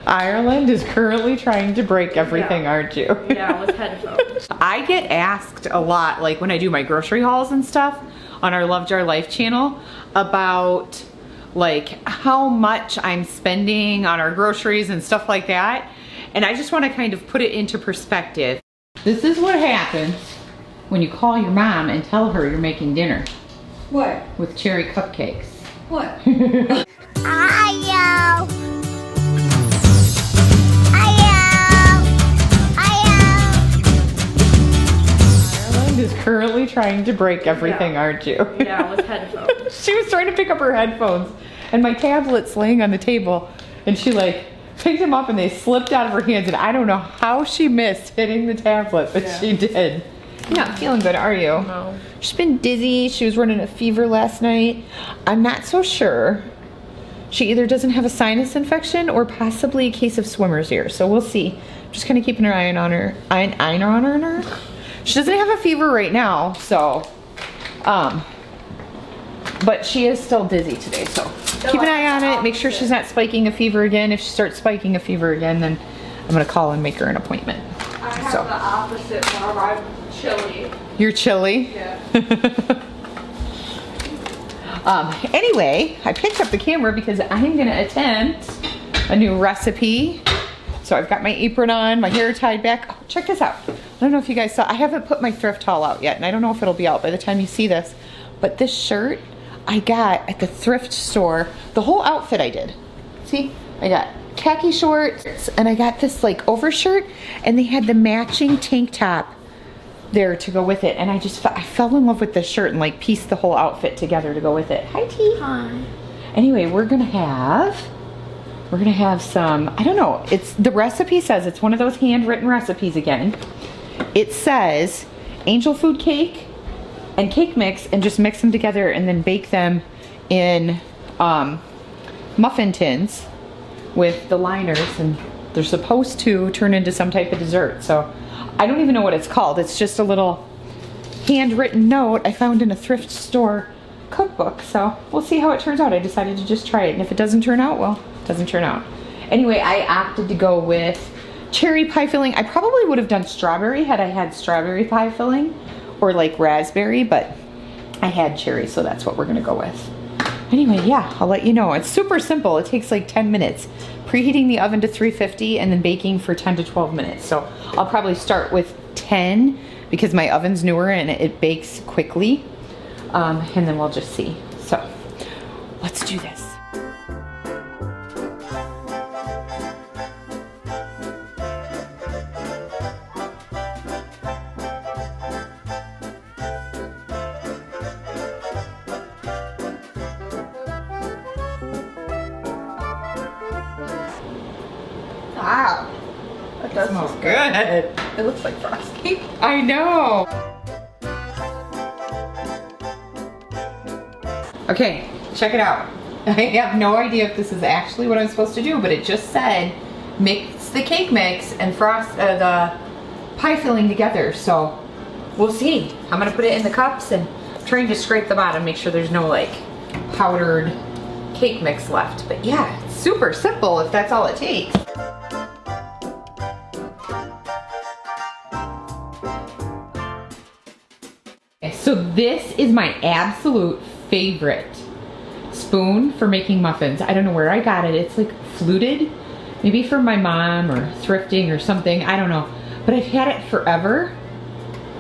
Ireland is currently trying to break everything, aren't you? Yeah, with headphones. I get asked a lot, like when I do my grocery hauls and stuff on our Love Jar Life channel, about like how much I'm spending on our groceries and stuff like that. And I just want to kind of put it into perspective. This is what happens when you call your mom and tell her you're making dinner. What? With cherry cupcakes. What? Ireland is currently trying to break everything, aren't you? Yeah, with headphones. She was trying to pick up her headphones and my tablet's laying on the table and she like picked them up and they slipped out of her hands and I don't know how she missed hitting the tablet, but she did. You're not feeling good, are you? No. She's been dizzy. She was running a fever last night. I'm not so sure. She either doesn't have a sinus infection or possibly a case of swimmer's ear. So we'll see. Just kind of keeping an eye on her. She doesn't have a fever right now, so but she is still dizzy today, so keep an eye on it. Make sure she's not spiking a fever again. If she starts spiking a fever again, then I'm gonna call and make her an appointment. I have the opposite when I'm chilly. You're chilly? Yeah. Anyway, I picked up the camera because I'm gonna attempt a new recipe. So I've got my apron on, my hair tied back. Oh, check this out. I don't know if you guys saw, I haven't put my thrift haul out yet, and I don't know if it'll be out by the time you see this, but this shirt I got at the thrift store. The whole outfit I did. See, I got khaki shorts and I got this like overshirt and they had the matching tank top there to go with it, and I fell in love with this shirt and like pieced the whole outfit together to go with it. Hi T. Hi. Anyway, we're gonna have some, I don't know, it's the recipe says it's one of those handwritten recipes again. It says angel food cake and cake mix and just mix them together and then bake them in muffin tins with the liners, and they're supposed to turn into some type of dessert. So I don't even know what it's called. It's just a little handwritten note I found in a thrift store cookbook. So we'll see how it turns out. I decided to just try it, and if it doesn't turn out, well, it doesn't turn out. Anyway, I opted to go with cherry pie filling. I probably would have done strawberry had I had strawberry pie filling or like raspberry, but I had cherry, so that's what we're gonna go with. Anyway, yeah, I'll let you know. It's super simple. It takes like 10 minutes. Preheating the oven to 350 and then baking for 10 to 12 minutes. So I'll probably start with 10 because my oven's newer and it bakes quickly. And then we'll just see. So let's do this. Wow. That does Smells good. It looks like frosting. I know. Okay, check it out. I have no idea if this is actually what I'm supposed to do, but it just said mix the cake mix and frost the pie filling together. So we'll see. I'm gonna put it in the cups and I'm trying to scrape the bottom, make sure there's no like powdered cake mix left. But yeah, it's super simple if that's all it takes. So this is my absolute favorite spoon for making muffins. I don't know where I got it. It's like fluted, maybe from my mom or thrifting or something. I don't know, but I've had it forever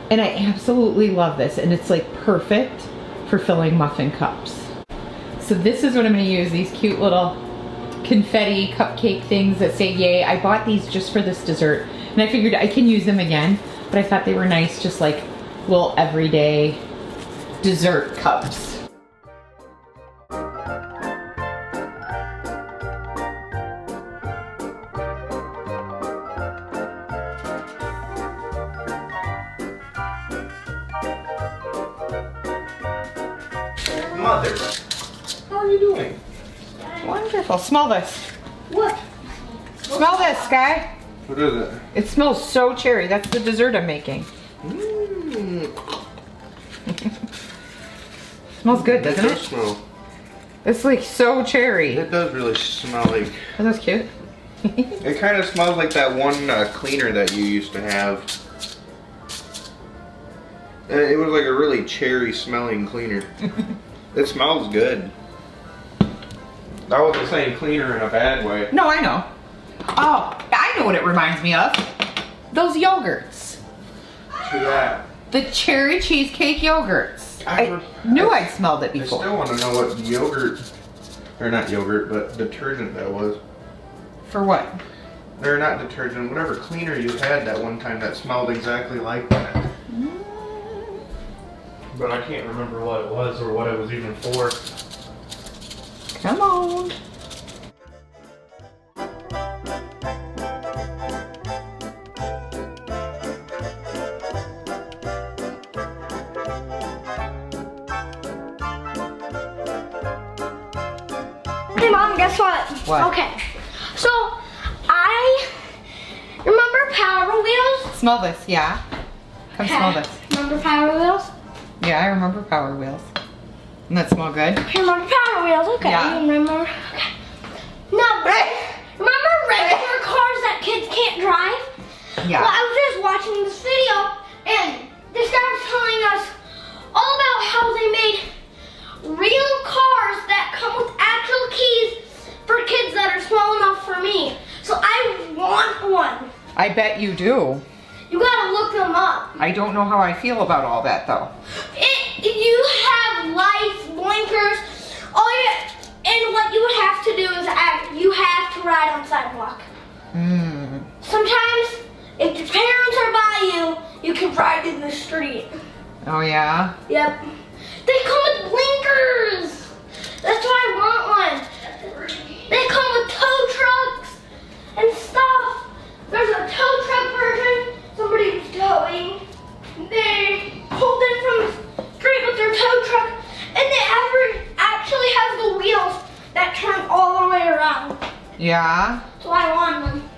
and I absolutely love this, and it's like perfect for filling muffin cups. So this is what I'm gonna use, these cute little confetti cupcake things that say yay. I bought these just for this dessert and I figured I can use them again, but I thought they were nice, just like little everyday dessert cups. Mother, how are you doing? Wonderful. Smell this. What? Smell this, Sky. What is it? It smells so cherry. That's the dessert I'm making. Smells good, doesn't it? Smell. It's like so cherry. It does really smell like. Are those cute? It kind of smells like that one cleaner that you used to have. It was like a really cherry smelling cleaner. It smells good. That wasn't saying cleaner in a bad way. No, I know. Oh, I know what it reminds me of. Those yogurts. To that. The cherry cheesecake yogurts. I knew I'd smelled it before. I still want to know what yogurt, or not yogurt, but detergent that was. For what? Or not detergent, whatever cleaner you had that one time that smelled exactly like that. But I can't remember what it was or what it was even for. Come on. Hey Mom, guess what? What? Okay, so I remember Power Wheels. Smell this, yeah. Come smell this. Remember Power Wheels? Yeah, I remember Power Wheels. Doesn't that smell good? Okay, remember Power Wheels? Okay, Yeah. remember. Okay. Now, remember regular cars that kids can't drive? Yeah. Well, I was just watching this video, and this guy was telling us all about how they made real cars that come with actual keys for kids that are small enough for me. So I want one. I bet you do. You gotta look them up. I don't know how I feel about all that though. You have lights, blinkers, and what you would have to do is you have to ride on sidewalk. Sometimes, if your parents are by you, you can ride in the street. Oh yeah? Yep. They come with blinkers. That's why I want one. They come with tow trucks and stuff. There's a tow truck version. Somebody was towing. They pulled in from the street with their tow truck, and they actually have the wheels that turn all the way around. Yeah? So I want one.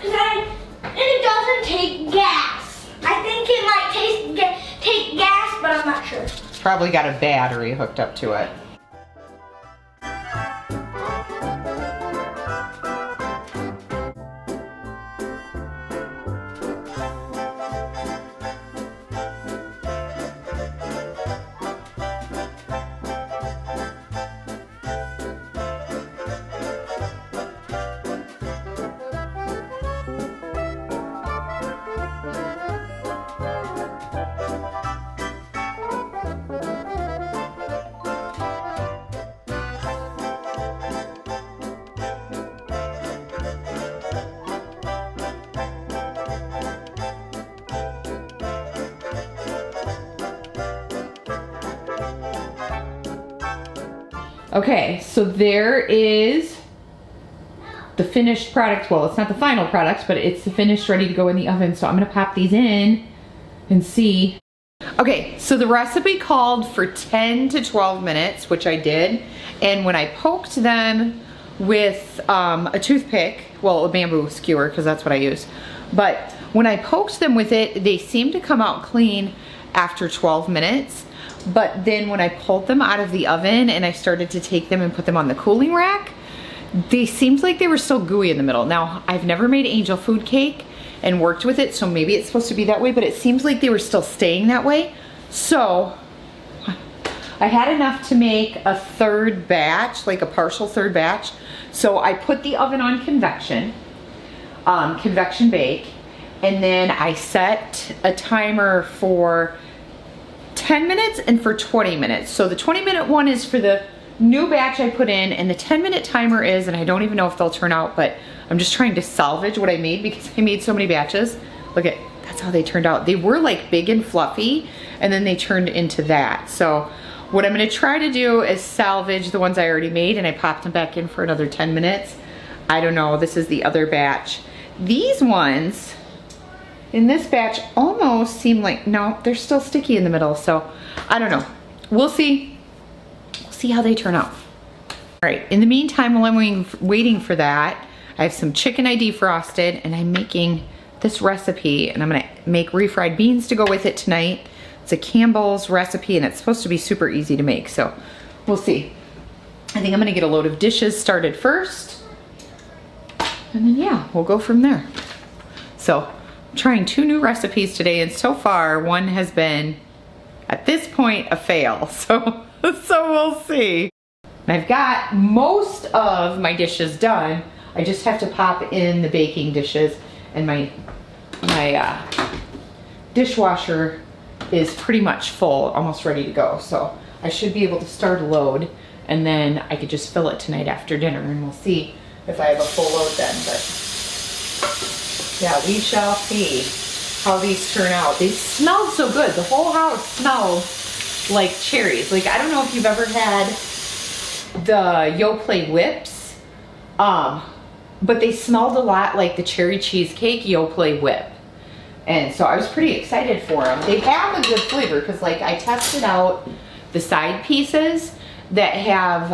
And it doesn't take gas. I think it might take gas, but I'm not sure. It's probably got a battery hooked up to it. Okay, so there is the finished product. Well, it's not the final product, but it's the finished, ready to go in the oven. So I'm gonna pop these in and see. Okay, so the recipe called for 10 to 12 minutes, which I did. And when I poked them with a toothpick, well, a bamboo skewer, because that's what I use. But when I poked them with it, they seemed to come out clean after 12 minutes. But then when I pulled them out of the oven and I started to take them and put them on the cooling rack, they seemed like they were still gooey in the middle. Now, I've never made angel food cake and worked with it, so maybe it's supposed to be that way, but it seems like they were still staying that way. So I had enough to make a third batch, like a partial third batch. So I put the oven on convection bake, and then I set a timer for 10 minutes and for 20 minutes. So the 20-minute one is for the new batch I put in, and the 10-minute timer is, and I don't even know if they'll turn out, but I'm just trying to salvage what I made because I made so many batches. Look at, that's how they turned out. They were like big and fluffy, and then they turned into that. So what I'm gonna try to do is salvage the ones I already made, and I popped them back in for another 10 minutes. I don't know, this is the other batch. These ones in this batch almost seem like, no, they're still sticky in the middle, so I don't know. We'll see. We'll see how they turn out. All right, in the meantime, while I'm waiting for that, I have some chicken I defrosted, and I'm making this recipe, and I'm gonna make refried beans to go with it tonight. It's a Campbell's recipe, and it's supposed to be super easy to make, so we'll see. I think I'm gonna get a load of dishes started first. And then yeah, we'll go from there. So I'm trying 2 new recipes today, and so far one has been, at this point, a fail. So we'll see. And I've got most of my dishes done. I just have to pop in the baking dishes, and my dishwasher is pretty much full, almost ready to go. So I should be able to start a load, and then I could just fill it tonight after dinner, and we'll see if I have a full load then. But yeah, we shall see how these turn out. They smell so good. The whole house smells like cherries. Like, I don't know if you've ever had the Yoplait whips, but they smelled a lot like the cherry cheesecake Yoplait whip. And so I was pretty excited for them. They have a good flavor because, like, I tested out the side pieces that have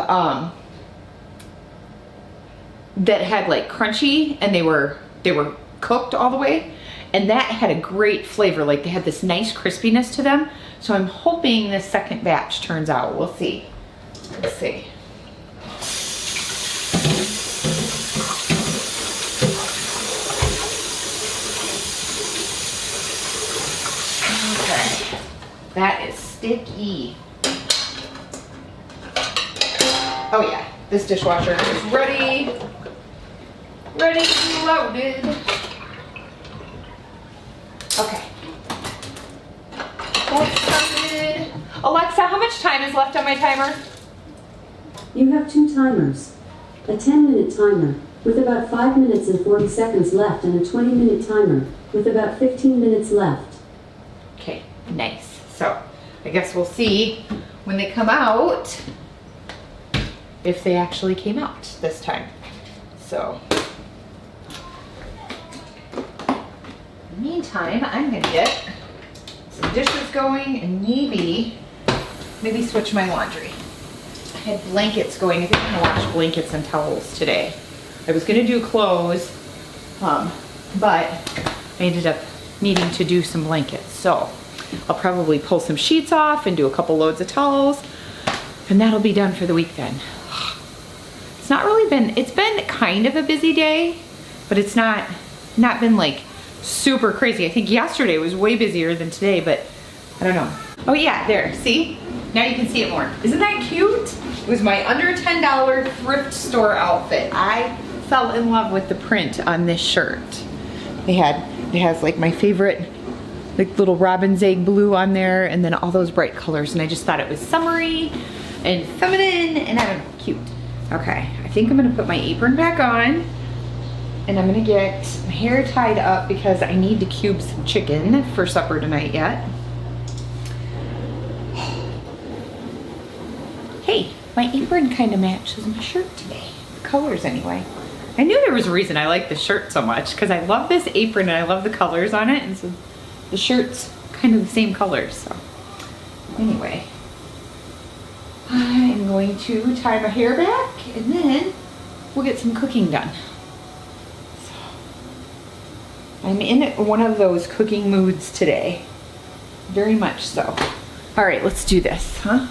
that had like crunchy, and they were cooked all the way, and that had a great flavor. Like, they had this nice crispiness to them. So I'm hoping this second batch turns out. We'll see. Let's see. Okay, that is sticky. Oh yeah, this dishwasher is ready and loaded. Okay, that's started. Alexa, how much time is left on my timer? You have 2 timers. A 10-minute timer with about 5 minutes and 40 seconds left, and a 20-minute timer with about 15 minutes left. Okay, nice. So I guess we'll see when they come out if they actually came out this time. So in the meantime, I'm gonna get some dishes going and maybe switch my laundry. I had blankets going. I think I'm gonna wash blankets and towels today. I was gonna do clothes, but I ended up needing to do some blankets. So I'll probably pull some sheets off and do a couple loads of towels, and that'll be done for the week then. It's not really been, it's been kind of a busy day, but it's not been like super crazy. I think yesterday was way busier than today, but I don't know. Oh yeah, there, see? Now you can see it more. Isn't that cute? It was my under $10 thrift store outfit. I fell in love with the print on this shirt. It has like my favorite, like little robin's egg blue on there, and then all those bright colors, and I just thought it was summery and feminine, and I don't know, cute. Okay, I think I'm gonna put my apron back on, and I'm gonna get my hair tied up because I need to cube some chicken for supper tonight yet. Hey, my apron kind of matches my shirt today. The colors anyway. I knew there was a reason I like this shirt so much, because I love this apron and I love the colors on it, and so the shirt's kind of the same colors. So anyway, I'm going to tie my hair back, and then we'll get some cooking done. So I'm in one of those cooking moods today, very much so. All right, let's do this, huh?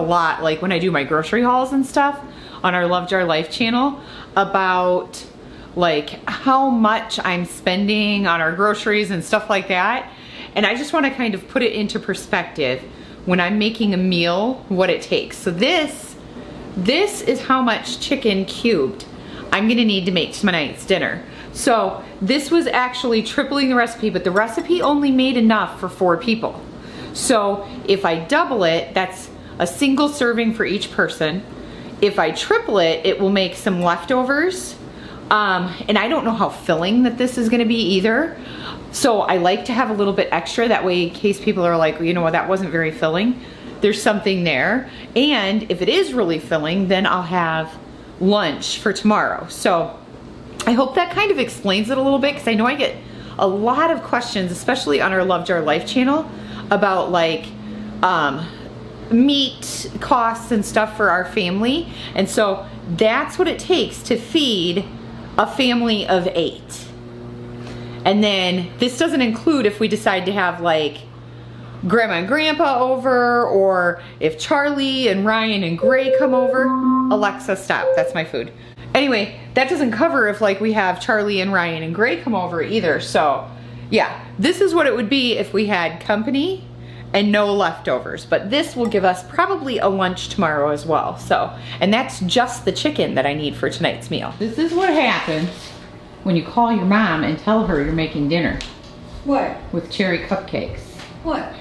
Lot, like when I do my grocery hauls and stuff on our Love Jar Life channel, about like how much I'm spending on our groceries and stuff like that. And I just want to kind of put it into perspective when I'm making a meal what it takes. So this is how much chicken cubed I'm gonna need to make tonight's dinner. So this was actually tripling the recipe, but the recipe only made enough for 4 people. So if I double it, that's a single serving for each person. If I triple it, it will make some leftovers. And I don't know how filling that this is gonna be either. So I like to have a little bit extra, that way in case people are like, well, you know what, that wasn't very filling, there's something there. And if it is really filling, then I'll have lunch for tomorrow. So I hope that kind of explains it a little bit, because I know I get a lot of questions, especially on our Love Jar Life channel, about like meat costs and stuff for our family. And so that's what it takes to feed a family of 8. And then this doesn't include if we decide to have like grandma and grandpa over, or if Charlie and Ryan and Gray come over. Alexa, stop, that's my food. Anyway, that doesn't cover if like we have Charlie and Ryan and Gray come over either. So yeah, this is what it would be if we had company and no leftovers. But this will give us probably a lunch tomorrow as well. So, and that's just the chicken that I need for tonight's meal. This is what happens when you call your mom and tell her you're making dinner. What? With cherry cupcakes. What?